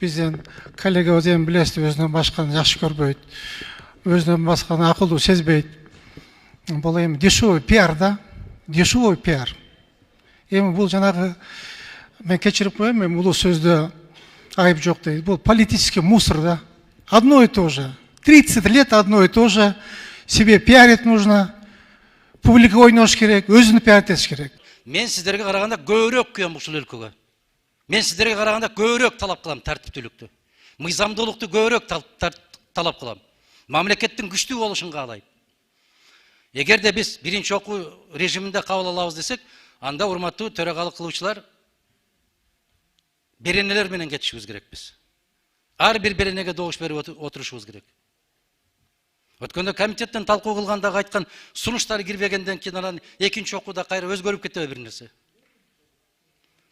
Бизден коллега өзен билесиз, өзүнөн башканы жакшы көрбөйт. Өзүнөн башканы акылдуу сезбейт. Бул эми дешевый пиар да, дешевый пиар. Эми бул жанагы мен кечирип коем, эми улуу сөздө айып жок дейт. Бул политический мусор да. Одно и то же. 30 лет одно и то же. Себе пиарить нужно. Публика ойнош керек, өзүнү пиаритеш керек. Мен сиздерге караганда көбүрөөк күйөм ушул өлкөгө. Мен сиздерге караганда көбүрөөк талап кылам тартиптүүлүктү. Мыйзамдуулукту көбүрөөк талап кылам. Мамлекеттин күчтүү болушун каалайм. Эгерде биз биринчи окуу режиминде кабыл алабыз десек, анда урматтуу төрагалык кылуучулар беренелер менен кетишибиз керек биз. Ар бир беренеге добуш берип отурушубуз керек. Өткөндө комитеттен талкуу кылганда айткан сунуштар кирбегенден кийин анан экинчи окууда кайра өзгөрүп кетеби бир нерсе.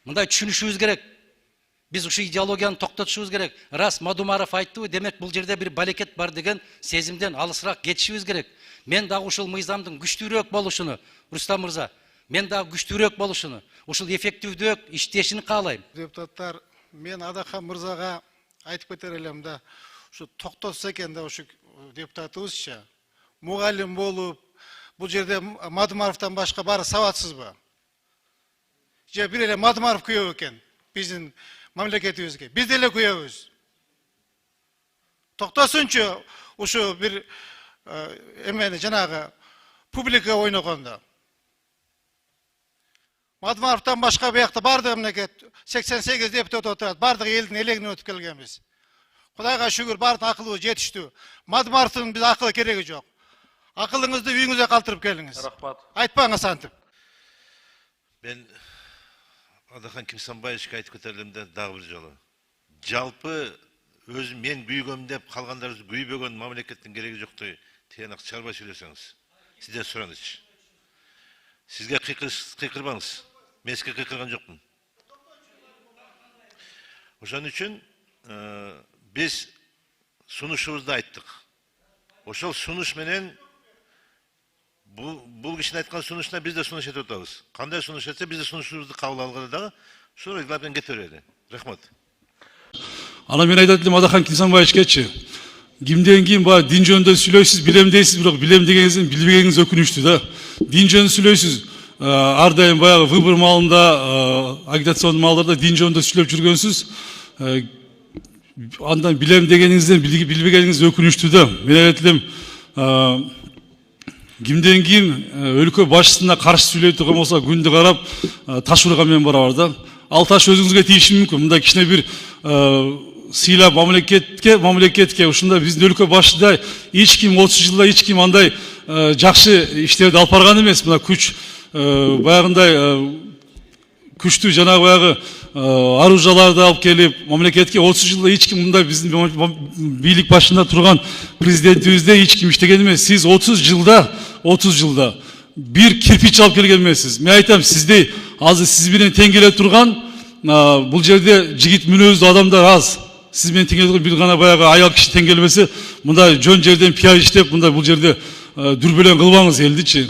Мындай түшүнүшүбүз керек. Биз ушул идеологияны токтотушубуз керек. Рас Мадумаров айтты, демек бул жерде бир балекет бар деген сезимден алысыраак кетишибиз керек. Мен дагы ушул мыйзамдын күчтүүрөөк болушуну, Рустам мырза, мен дагы күчтүүрөөк болушуну, ушул эффективдөөк иштешин каалайм. Депутаттар, мен Адахан мырзага айтып кетер элем да, ушу токтотса экен да ушу депутатыбызча, мугалим болуп, бул жерде Мадумаровдон башка баары сабатсызбы? Же бир эле Мадумаров күйөбү экен биздин мамлекетибизге? Биз деле күйөбүз. Токтосунчу ушу бир эмени жанагы публика ойногондо. Мадумаровдон башка буякта бардыгы мамлекет 88 депутат отурат, бардыгы элдин элегинен өтүп келгенбиз. Кудайга шүгүр, бардык акылыбыз жетиштүү. Мадумаровдун биз акылы кереги жок. Акылыңызды үйүңүзгө калтырып келиңиз. Рахмат. Айтпаңыз антип. Мен Адахан Кимсанбаевичке айтып кетерлимде дагы бир жолу. Жалпы өзүм мен күйгөм деп калгандар күйбөгөн мамлекеттин кереги жоктуй тыянак чыгарбай сүйлөсөңүз. Сизден суранычы. Сизге кыйкырбаңыз. Мен сизге кыйкырган жокмун. Ошон үчүн биз сунушубузду айттык. Ошол сунуш менен бул кишинин айткан сунушуна биз да сунуш этип атабыз. Кандай сунуш этсе биз да сунушубузду кабыл алгыла дагы ушул регламенттен кете берели. Рахмат. Ана мен айтат элем Адахан Кимсанбаевичкечи. Кимден ким баягы дин жөнүндө сүйлөйсүз, билем дейсиз, бирок билем дегениңиздин билбегениңиз өкүнүчтүү да. Дин жөнүндө сүйлөйсүз. Ар дайым баягы выбор маалында, агитацион маалдарда дин жөнүндө сүйлөп жүргөнсүз. Андан билем дегениңизден билбегениңиз өкүнүчтүү да. Мен айтат элем кимден ким өлкө башчысына каршы сүйлөй турган болсо күндү карап таш урган мен барабар да. Ал таш өзүңүзгө тийиши мүмкүн. Мындай кичине бир сыйлап мамлекетке ушундай биздин өлкө башчыда эч ким 30 жылда эч ким андай жакшы иштерди алып барган эмес. Мына күч баягындай күчтүү жанагы баягы аружаларды алып келип мамлекетке 30 жылда эч ким мындай биздин бийлик башында турган президентибизде эч ким иштеген эмес. Сиз 30 жылда бир кирпич алып келген эмессиз. Мен айтам, сиздей азыр сиз менен тең келе турган бул жерде жигит мүнөздүү адамдар аз. Сиз менен тең келе бир гана баягы аял киши тең келбесе, мындай жөн жерден пиар иштеп, мындай бул жерде дүрбөлөң кылбаңыз элдичи.